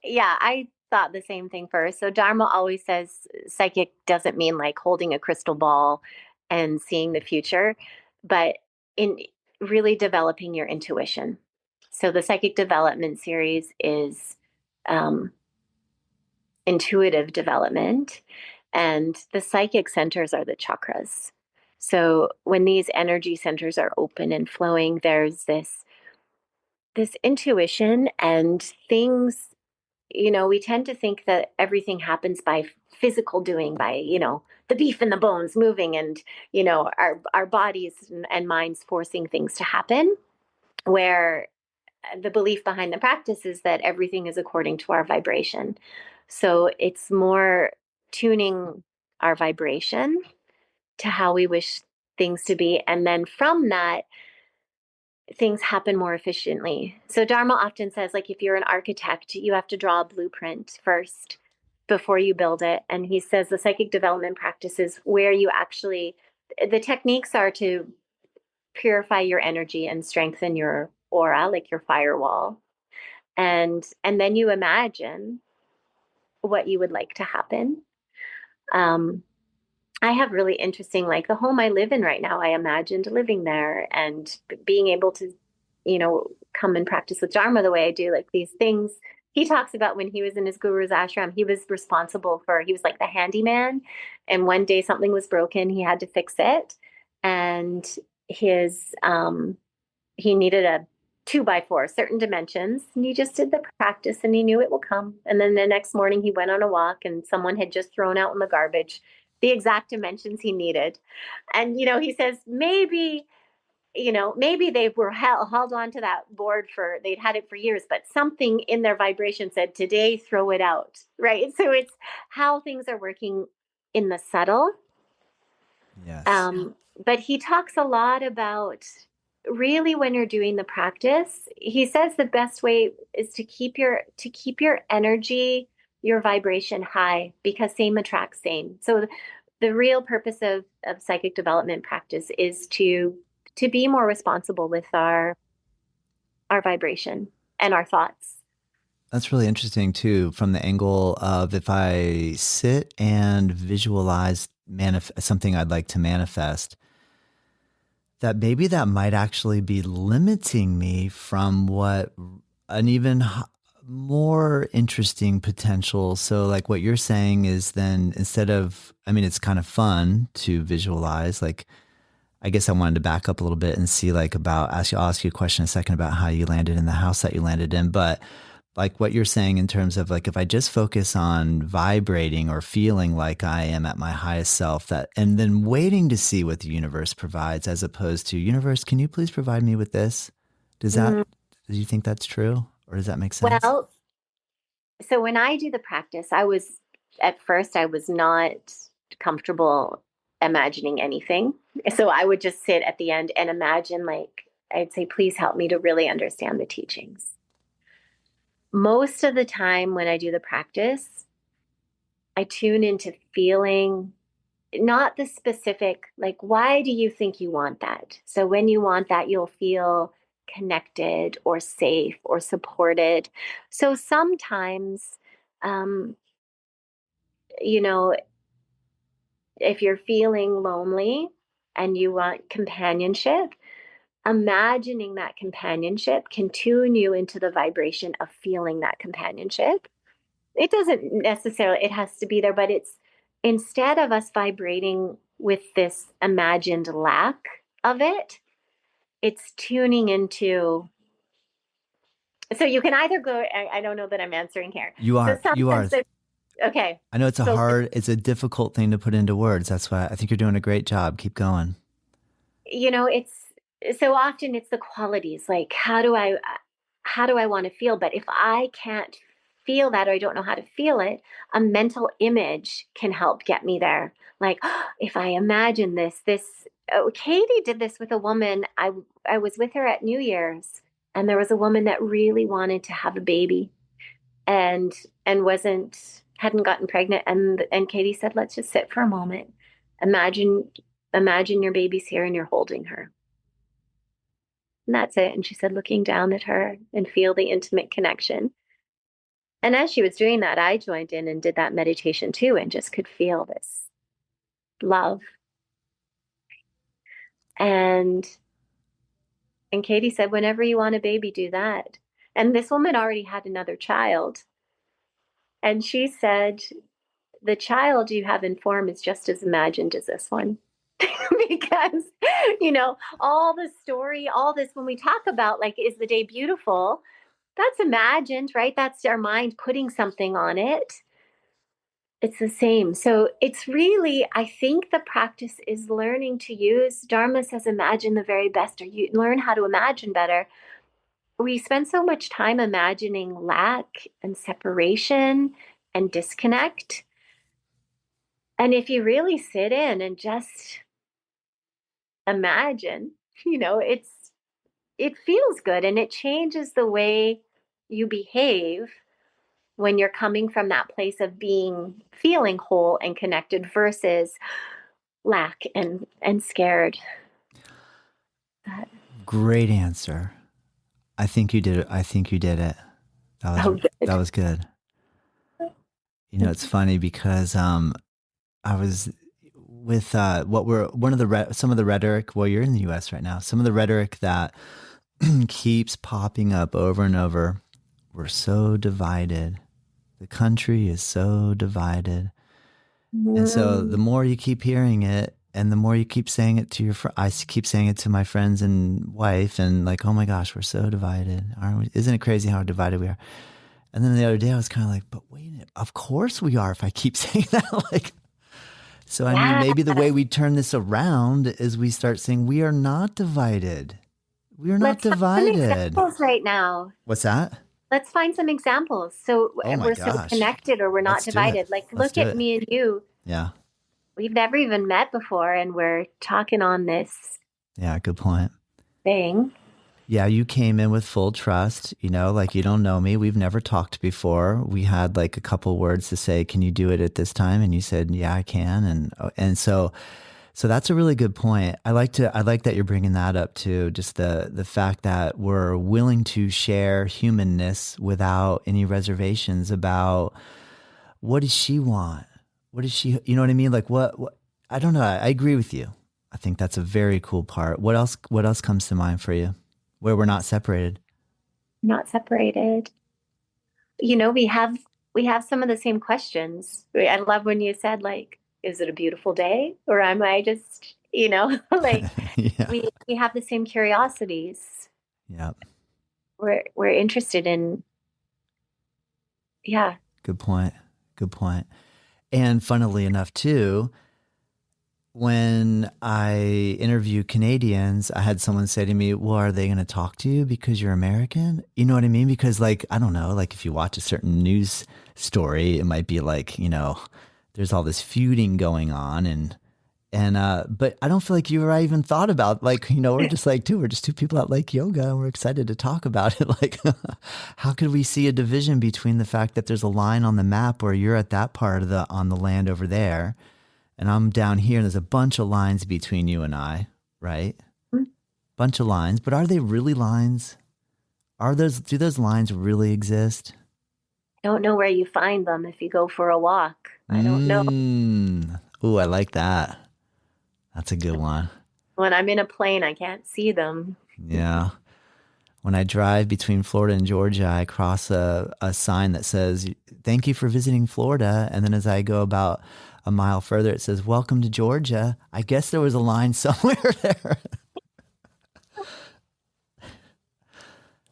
Yeah, I thought the same thing first. So Dharma always says psychic doesn't mean like holding a crystal ball and seeing the future, but in really developing your intuition. So the psychic development series is um, intuitive development, and the psychic centers are the chakras. So when these energy centers are open and flowing, there's this intuition and things, we tend to think that everything happens by physical doing, by, the beef and the bones moving and, our bodies and minds forcing things to happen, where the belief behind the practice is that everything is according to our vibration. So it's more tuning our vibration to how we wish things to be. And then from that, things happen more efficiently. So Dharma often says, like, if you're an architect, you have to draw a blueprint first before you build it. And he says the psychic development practices where you actually, the techniques are to purify your energy and strengthen your aura, like your firewall. And then you imagine what you would like to happen. Um, I have really interesting, like the home I live in right now, I imagined living there and being able to, come and practice with Dharma the way I do, like these things. He talks about when he was in his guru's ashram, he was he was like the handyman. And one day something was broken, he had to fix it. And his, he needed a 2x4, certain dimensions. And he just did the practice and he knew it will come. And then the next morning he went on a walk and someone had just thrown out in the garbage the exact dimensions he needed. And, he says, maybe they were held on to that board they'd had it for years, but something in their vibration said, today, throw it out. Right. So it's how things are working in the subtle. Yes. But he talks a lot about really when you're doing the practice, he says the best way is to keep your energy, your vibration high, because same attracts same. So the real purpose of psychic development practice is to be more responsible with our vibration and our thoughts. That's really interesting too, from the angle of if I sit and visualize something I'd like to manifest, that maybe that might actually be limiting me from what an even more interesting potential. So like what you're saying is then instead of, I mean, it's kind of fun to visualize. Like, I guess I wanted to back up a little bit and see like I'll ask you a question in a second about how you landed in the house that you landed in. But like what you're saying in terms of like, if I just focus on vibrating or feeling like I am at my highest self, and then waiting to see what the universe provides, as opposed to, universe, can you please provide me with this? Do you think that's true? Or does that make sense? Well, so when I do the practice, at first I was not comfortable imagining anything. So I would just sit at the end and imagine, like, I'd say, please help me to really understand the teachings. Most of the time when I do the practice, I tune into feeling, not the specific, like, why do you think you want that? So when you want that, you'll feel connected or safe or supported. So sometimes, you know, if you're feeling lonely and you want companionship, imagining that companionship can tune you into the vibration of feeling that companionship. It doesn't necessarily, it has to be there, but it's, instead of us vibrating with this imagined lack of it, it's tuning into, so you can either go, I don't know that I'm answering here. You are. So You are. Okay. I know it's a difficult thing to put into words. That's why I think you're doing a great job. Keep going. It's so often it's the qualities, like, how do I want to feel? But if I can't feel that, or I don't know how to feel it, a mental image can help get me there. Like, oh, if I imagine Katie did this with a woman. I was with her at New Year's, and there was a woman that really wanted to have a baby, and hadn't gotten pregnant. And Katie said, let's just sit for a moment. Imagine your baby's here and you're holding her. And that's it. And she said, looking down at her and feel the intimate connection. And as she was doing that, I joined in and did that meditation too, and just could feel this love. And Katie said, whenever you want a baby, do that. And this woman already had another child. And she said, the child you have in form is just as imagined as this one. Because, all the story, all this, when we talk about, like, is the day beautiful? That's imagined, right? That's our mind putting something on it. It's the same. So it's really, I think the practice is learning to use, Dharma says, imagine the very best, or you learn how to imagine better. We spend so much time imagining lack and separation and disconnect. And if you really sit in and just imagine, it feels good, and it changes the way you behave when you're coming from that place of feeling whole and connected versus lack and scared. Great answer. I think you did it. That was good. It's funny because I was with some of the rhetoric. Well, you're in the U.S. right now. Some of the rhetoric that keeps popping up over and over. We're so divided. The country is so divided. And so the more you keep hearing it, and the more you keep saying it to I keep saying it to my friends and wife, and like, oh my gosh, we're so divided. Aren't we? Isn't it crazy how divided we are? And then the other day I was kind of like, but wait a minute, of course we are if I keep saying that. So I mean, maybe the way we turn this around is we start saying we are not divided. We are not divided. Let's find some examples right now. What's that? Let's find some examples. So we're so connected, or we're not divided. Like, look at me and you. Yeah. We've never even met before, and we're talking on this. Yeah, good point. Thing. Yeah, you came in with full trust, like, you don't know me. We've never talked before. We had like a couple words to say, can you do it at this time? And you said, yeah, I can. And so that's a really good point. I like that you're bringing that up too. Just the fact that we're willing to share humanness without any reservations about what does she want? What does she, you know what I mean? Like what I don't know. I agree with you. I think that's a very cool part. What else comes to mind for you where we're not separated? Not separated. We have some of the same questions. I love when you said, like, is it a beautiful day, or am I just, like, yeah. we have the same curiosities. Yeah. We're interested in. Yeah. Good point. And funnily enough too, when I interview Canadians, I had someone say to me, well, are they going to talk to you because you're American? You know what I mean? Because, like, I don't know, like if you watch a certain news story, it might be like, there's all this feuding going on, and And but I don't feel like you or I even thought about, like, we're just like, dude, we're just two people that like yoga and we're excited to talk about it. Like, how could we see a division between the fact that there's a line on the map where you're at that part of on the land over there and I'm down here and there's a bunch of lines between you and I, right? Bunch of lines, but are they really lines? Do those lines really exist? Don't know where you find them if you go for a walk. I don't know. Ooh, I like that. That's a good one. When I'm in a plane, I can't see them. Yeah. When I drive between Florida and Georgia, I cross a sign that says, "Thank you for visiting Florida." And then as I go about a mile further, it says, "Welcome to Georgia." I guess there was a line somewhere there.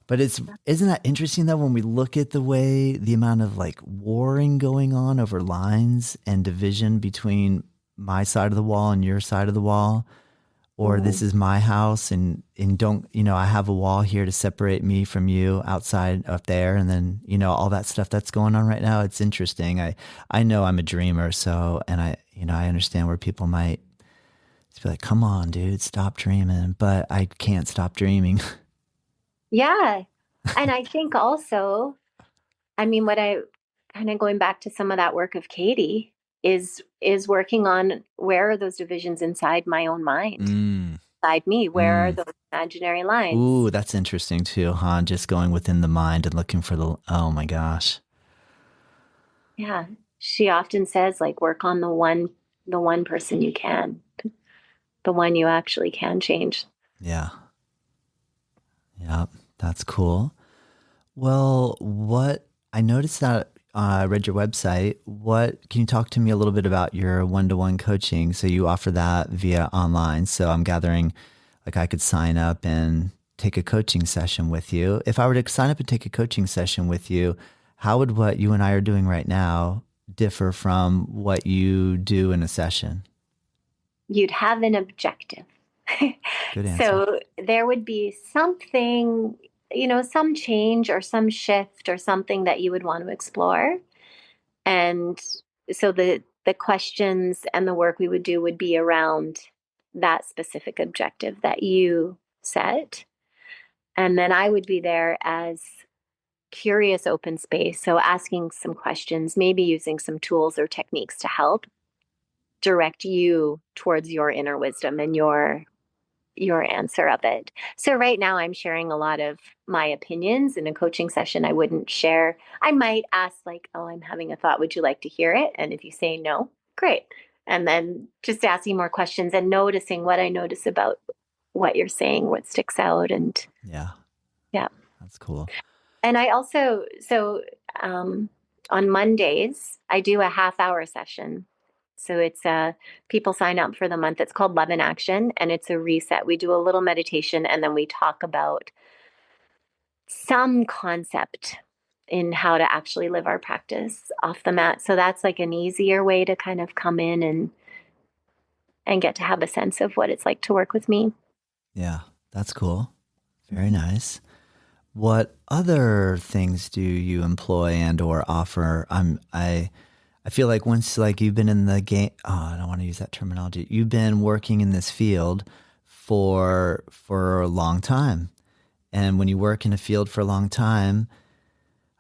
But isn't that interesting though, when we look at the amount of like warring going on over lines and division between my side of the wall and your side of the wall, or this is my house and don't, I have a wall here to separate me from you outside up there. And then, all that stuff that's going on right now. It's interesting. I know I'm a dreamer. So, and I understand where people might just be like, come on, dude, stop dreaming. But I can't stop dreaming. Yeah. And I think also, what I kind of going back to some of that work of Katie is working on where are those divisions inside my own mind, inside me, where are those imaginary lines? Ooh, that's interesting too, huh? Just going within the mind and looking for oh my gosh. Yeah. She often says, like, work on the one person you can, the one you actually can change. Yeah. Yeah, that's cool. Well, I noticed that I read your website. Can you talk to me a little bit about your one-to-one coaching? So you offer that via online. So I'm gathering, like, I could sign up and take a coaching session with you. If I were to sign up and take a coaching session with you, how would what you and I are doing right now differ from what you do in a session? You'd have an objective. Good answer. So there would be something, some change or some shift or something that you would want to explore. And so the questions and the work we would do would be around that specific objective that you set. And then I would be there as curious open space. So asking some questions, maybe using some tools or techniques to help direct you towards your inner wisdom and your answer of it. So right now I'm sharing a lot of my opinions. In a coaching session, I wouldn't share. I might ask, like, "Oh, I'm having a thought. Would you like to hear it?" And if you say no, great. And then just asking more questions and noticing what I notice about what you're saying, what sticks out. And Yeah. yeah. That's cool. And I also, on Mondays, I do a half-hour session. So it's people sign up for the month. It's called Love in Action, and it's a reset. We do a little meditation, and then we talk about some concept in how to actually live our practice off the mat. So that's like an easier way to kind of come in and get to have a sense of what it's like to work with me. Yeah, that's cool. Very nice. What other things do you employ and or offer? I feel like once, like, you've been in the game, I don't want to use that terminology. You've been working in this field for a long time. And when you work in a field for a long time,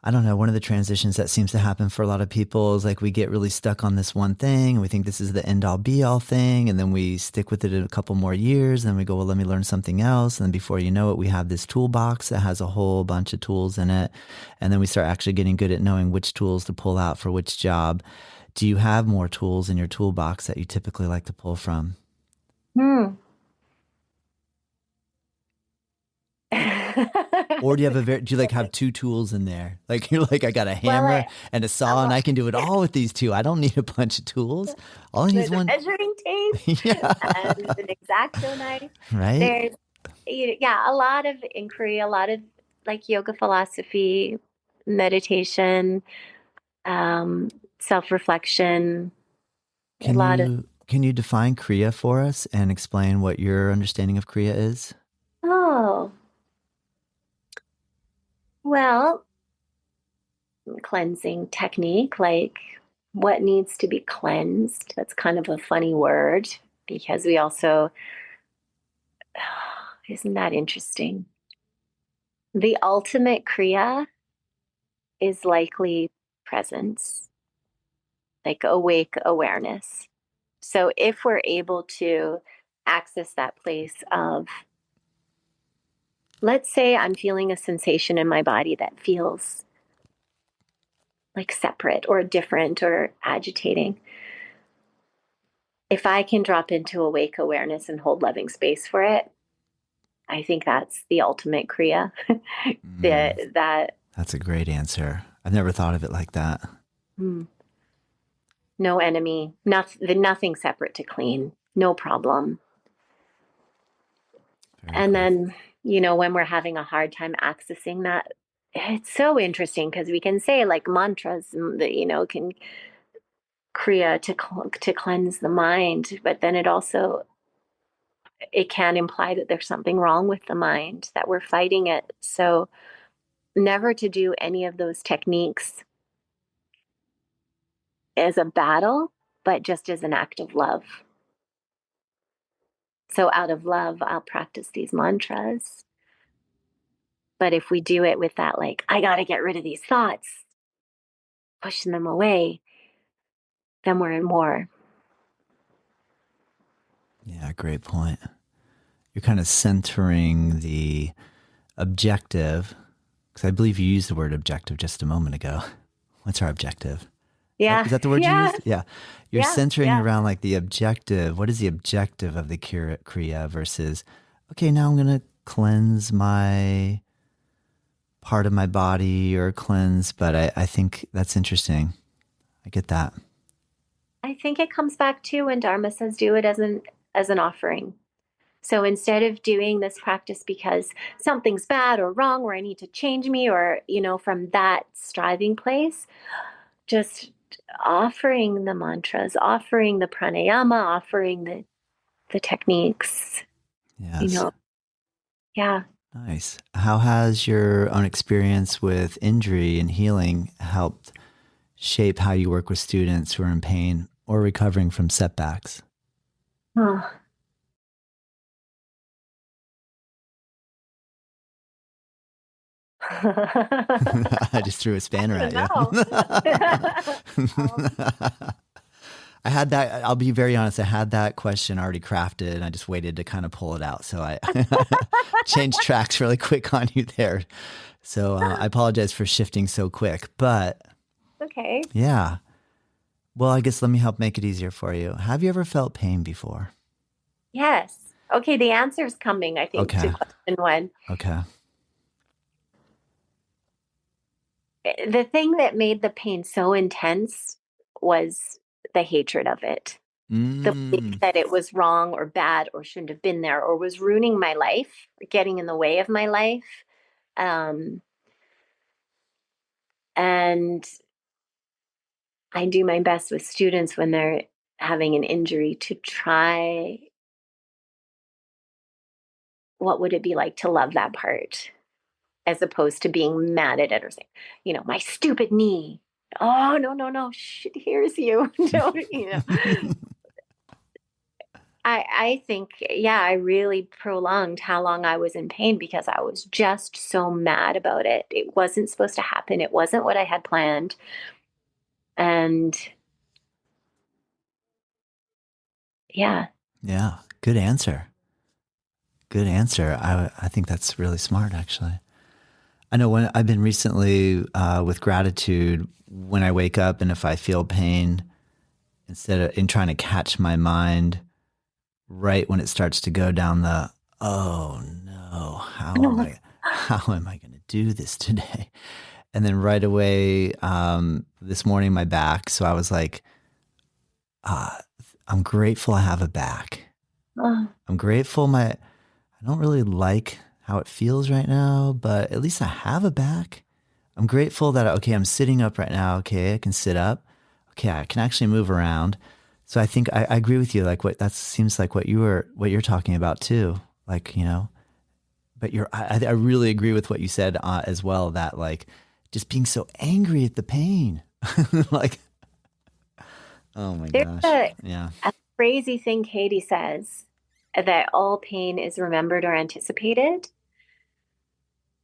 I don't know, one of the transitions that seems to happen for a lot of people is like we get really stuck on this one thing and we think this is the end all be all thing. And then we stick with it a couple more years. And then we go, well, let me learn something else. And then before you know it, we have this toolbox that has a whole bunch of tools in it. And then we start actually getting good at knowing which tools to pull out for which job. Do you have more tools in your toolbox that you typically like to pull from? Or do you have two tools in there? Like, you're like, I got a hammer and a saw and I can do it all with these two. I don't need a bunch of tools. All I need is one measuring tape and an X-Acto knife. Right? There's, a lot of inquiry, a lot of like yoga philosophy, meditation, self-reflection. Can you define Kriya for us and explain what your understanding of Kriya is? Oh, well, cleansing technique, like what needs to be cleansed. That's kind of a funny word. because we also, isn't that interesting? The ultimate Kriya is likely presence, like awake awareness. So if we're able to access that place of, let's say I'm feeling a sensation in my body that feels like separate or different or agitating. If I can drop into awake awareness and hold loving space for it, I think that's the ultimate Kriya. That's a great answer. I've never thought of it like that. No enemy, nothing separate to clean, no problem. Very And cool. then, when we're having a hard time accessing that, it's so interesting because we can say like mantras that, can Kriya to cleanse the mind, but then it can imply that there's something wrong with the mind, that we're fighting it. So never to do any of those techniques as a battle, but just as an act of love. So out of love, I'll practice these mantras. But if we do it with that, like, I got to get rid of these thoughts, pushing them away, then we're in war. Yeah, great point. You're kind of centering the objective, because I believe you used the word objective just a moment ago. What's our objective? Yeah. Is that the word you used? Yeah. You're centering around like the objective. What is the objective of the Kriya versus, okay, now I'm going to cleanse my part of my body or cleanse. But I think that's interesting. I get that. I think it comes back to when Dharma says do it as an offering. So instead of doing this practice because something's bad or wrong, or I need to change me, or, from that striving place, just offering the mantras, offering the pranayama, offering the techniques. Yes. Yeah. Nice. How has your own experience with injury and healing helped shape how you work with students who are in pain or recovering from setbacks? Oh. I just threw a spanner at you. I had that. I'll be very honest. I had that question already crafted, and I just waited to kind of pull it out. So I changed tracks really quick on you there. So I apologize for shifting so quick, but okay. Yeah. Well, I guess let me help make it easier for you. Have you ever felt pain before? Yes. Okay. The answer's coming, I think, to question one. Okay. The thing that made the pain so intense was the hatred of it. The belief that it was wrong or bad or shouldn't have been there or was ruining my life, getting in the way of my life. And I do my best with students when they're having an injury to try, what would it be like to love that part, as opposed to being mad at it or saying, my stupid knee. Oh, no, shit hears you. I think, I really prolonged how long I was in pain because I was just so mad about it. It wasn't supposed to happen. It wasn't what I had planned. And yeah. Yeah. Good answer. Good answer. I think that's really smart, actually. I know when I've been recently with gratitude, when I wake up and if I feel pain, instead of in trying to catch my mind right when it starts to go down the, oh no, how am I going to do this today? And then right away, this morning, my back. So I was like, I'm grateful I have a back. I'm grateful I don't really like how it feels right now, but at least I have a back. I'm grateful that, okay, I'm sitting up right now. Okay, I can sit up. Okay, I can actually move around. So I think I agree with you. Like that seems like what you're talking about too. Like, but I really agree with what you said as well, that like just being so angry at the pain. Like, oh my gosh. Yeah. crazy thing Katie says, that all pain is remembered or anticipated.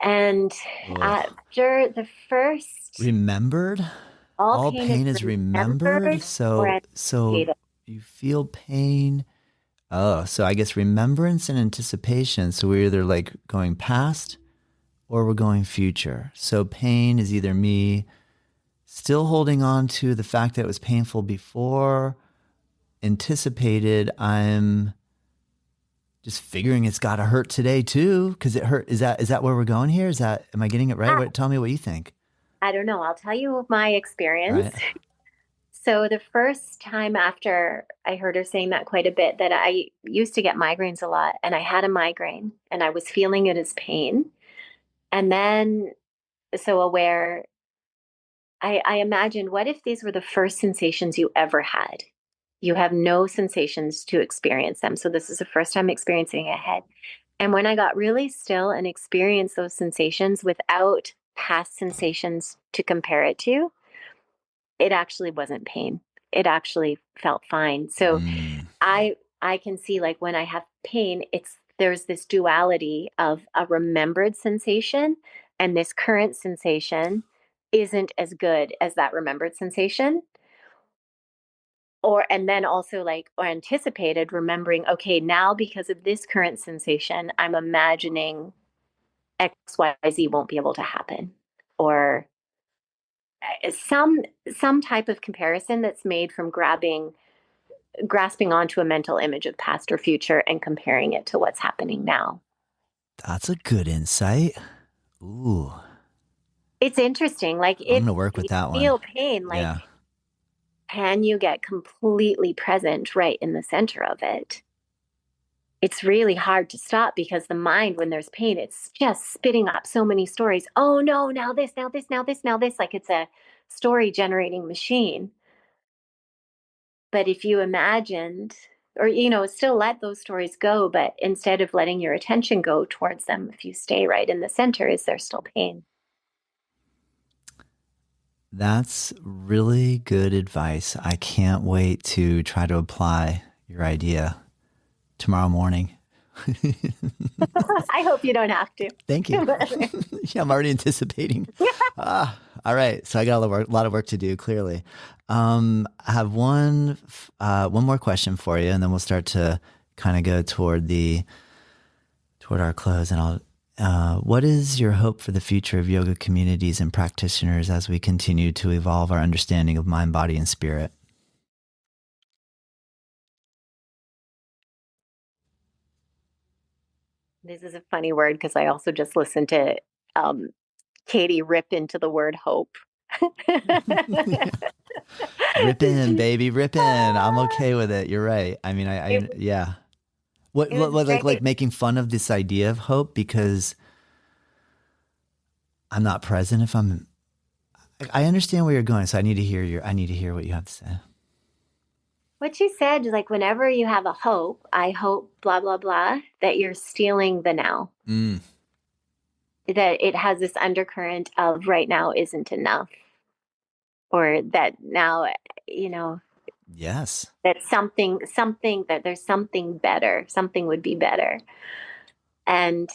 And Ugh. after the first, Remembered? all All pain is pain is remembered? remembered or So anticipated. you feel pain. Oh, so I guess remembrance and anticipation. So we're either like going past or we're going future. So pain is either me still holding on to the fact that it was painful before, anticipated, I'm just figuring it's got to hurt today too because it hurt. Is that where we're going here? Am I getting it right? Ah, Tell me what you think. I don't know. I'll tell you my All experience. right. So the first time after I heard her saying that quite a bit, that I used to get migraines a lot, and I had a migraine and I was feeling it as pain. And then, so aware, I imagined, what if these were the first sensations you ever had? You have no sensations to experience them. So this is the first time experiencing it ahead. And when I got really still and experienced those sensations without past sensations to compare it to, it actually wasn't pain. It actually felt fine. So Mm, I can see, like, when I have pain, there's this duality of a remembered sensation, and this current sensation isn't as good as that remembered sensation. Or and then also, like, or anticipated, remembering, okay, now because of this current sensation, I'm imagining XYZ won't be able to happen. Or some type of comparison that's made from grasping onto a mental image of past or future and comparing it to what's happening now. that's a good insight. Ooh, It's interesting. Like, I'm if gonna work with you that one. feel pain, like, Yeah. can you get completely present right in the center of it? It's really hard to stop, because the mind, when there's pain, it's just spitting up so many stories. Oh no, now this, now this, now this, now this. Like, it's a story generating machine. But if you imagined, or, still let those stories go, but instead of letting your attention go towards them, if you stay right in the center, is there still pain? That's really good advice. I can't wait to try to apply your idea tomorrow morning. I hope you don't have to. Thank you. Yeah, I'm already anticipating. All right. So I got a lot of work to do, clearly. I have one more question for you, and then we'll start to kind of go toward our close. And what is your hope for the future of yoga communities and practitioners as we continue to evolve our understanding of mind, body, and spirit? This is a funny word, because I also just listened to um, Katie rip into the word hope. Rip in, baby, rip in. I'm okay with it. You're right. I mean, it, yeah. What, it was like great. making fun of this idea of hope because I'm not present if I'm. I understand where you're going, so I need to hear what you have to say. What you said, like, whenever you have a hope, I hope blah, blah, blah, that you're stealing the now. Mm, That it has this undercurrent of right now isn't enough, or that now, you know, yes. that that there's something better, something would be better. And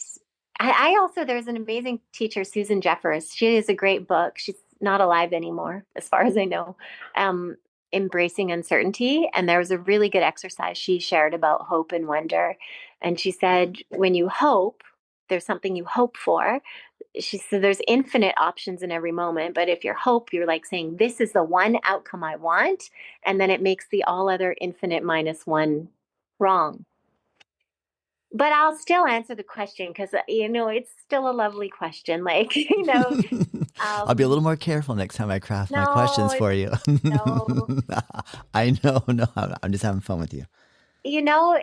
I also, there's an amazing teacher, Susan Jeffers. She has a great book. She's not alive anymore, as far as I know. Um, Embracing Uncertainty. And there was a really good exercise she shared about hope and wonder. And she said, when you hope, there's something you hope for. She said there's infinite options in every moment, but if you're hope, you're like saying, this is the one outcome I want, and then it makes the all other infinite minus one wrong. But I'll still answer the question, because it's still a lovely question. Like, I'll be a um little more careful next time I craft my questions no, for you. no, I know, no, I'm just having fun with you. you know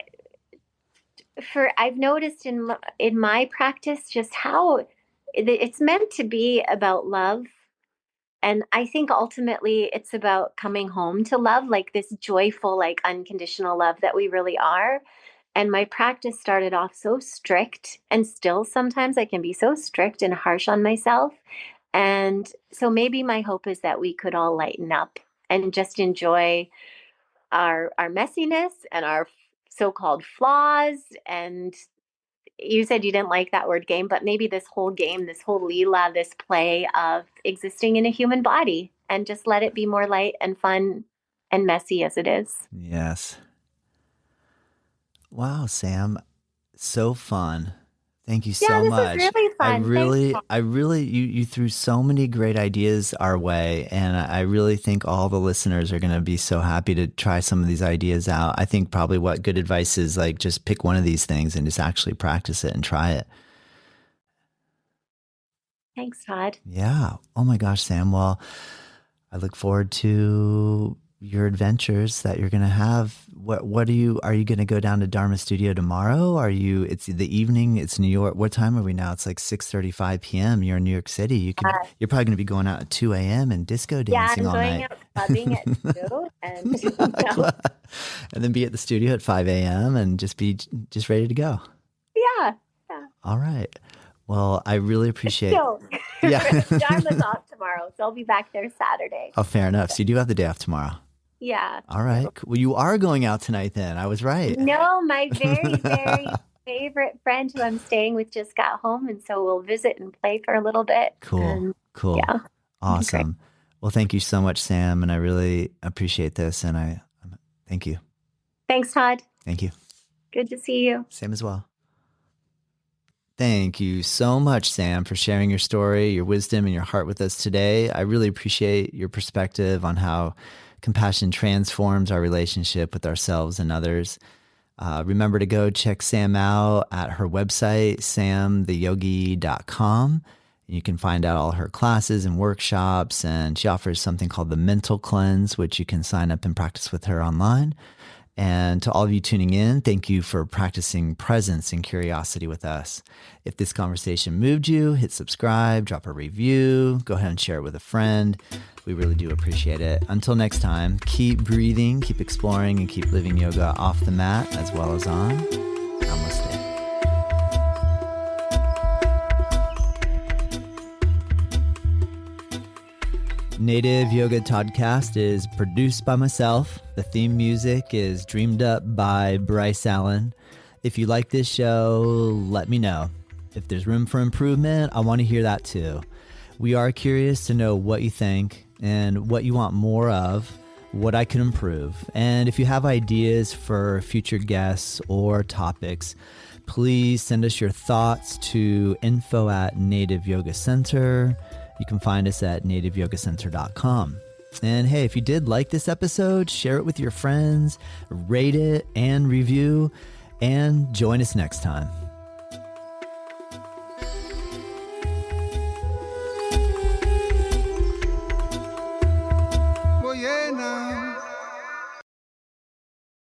for I've noticed in my practice just how it's meant to be about love. And I think ultimately it's about coming home to love, like this joyful, like unconditional love that we really are. And my practice started off so strict, and still sometimes I can be so strict and harsh on myself. And so maybe my hope is that we could all lighten up and just enjoy our messiness and our so-called flaws. And you said you didn't like that word game, but maybe this whole game, this whole Leela, this play of existing in a human body, and just let it be more light and fun and messy as it is. Yes. Wow, Sam. So fun. Thank you so much. This was really fun. I really, you threw so many great ideas our way, and I really think all the listeners are going to be so happy to try some of these ideas out. I think probably what good advice is like, just pick one of these things and just actually practice it and try it. Thanks, Todd. Yeah. Oh my gosh, Sam. Well, I look forward to your adventures that you're going to have. What are you going to go down to Dharma Studio tomorrow? It's the evening, it's New York. What time are we now? It's like 6:35 p.m. You're in New York City. You're probably going to be going out at 2 a.m. and disco dancing all night. Yeah, I'm going out clubbing at 2 and and then be at the studio at 5 a.m. and just ready to go. Yeah. All right. Well, I really appreciate it. Yeah. Dharma's off tomorrow, so I'll be back there Saturday. Oh, fair enough. So you do have the day off tomorrow. Yeah. All right. Well, you are going out tonight then. I was right. No, my very, very favorite friend who I'm staying with just got home, and so we'll visit and play for a little bit. Cool. Yeah. Awesome. Great. Well, thank you so much, Sam, and I really appreciate this, and I thank you. Thanks, Todd. Thank you. Good to see you. Same as well. Thank you so much, Sam, for sharing your story, your wisdom, and your heart with us today. I really appreciate your perspective on how compassion transforms our relationship with ourselves and others. Remember to go check Sam out at her website, samtheyogi.com. You can find out all her classes and workshops, and she offers something called the Mental Cleanse, which you can sign up and practice with her online. And to all of you tuning in, thank you for practicing presence and curiosity with us. If this conversation moved you, hit subscribe, drop a review, go ahead and share it with a friend. We really do appreciate it. Until next time, keep breathing, keep exploring, and keep living yoga off the mat as well as on. Namaste. Native Yoga Toddcast is produced by myself. The theme music is dreamed up by Bryce Allen. If you like this show, let me know. If there's room for improvement, I want to hear that too. We are curious to know what you think and what you want more of, what I can improve. And if you have ideas for future guests or topics, please send us your thoughts to info@Native Yoga Center. You can find us at nativeyogacenter.com. And hey, if you did like this episode, share it with your friends, rate it and review, and join us next time.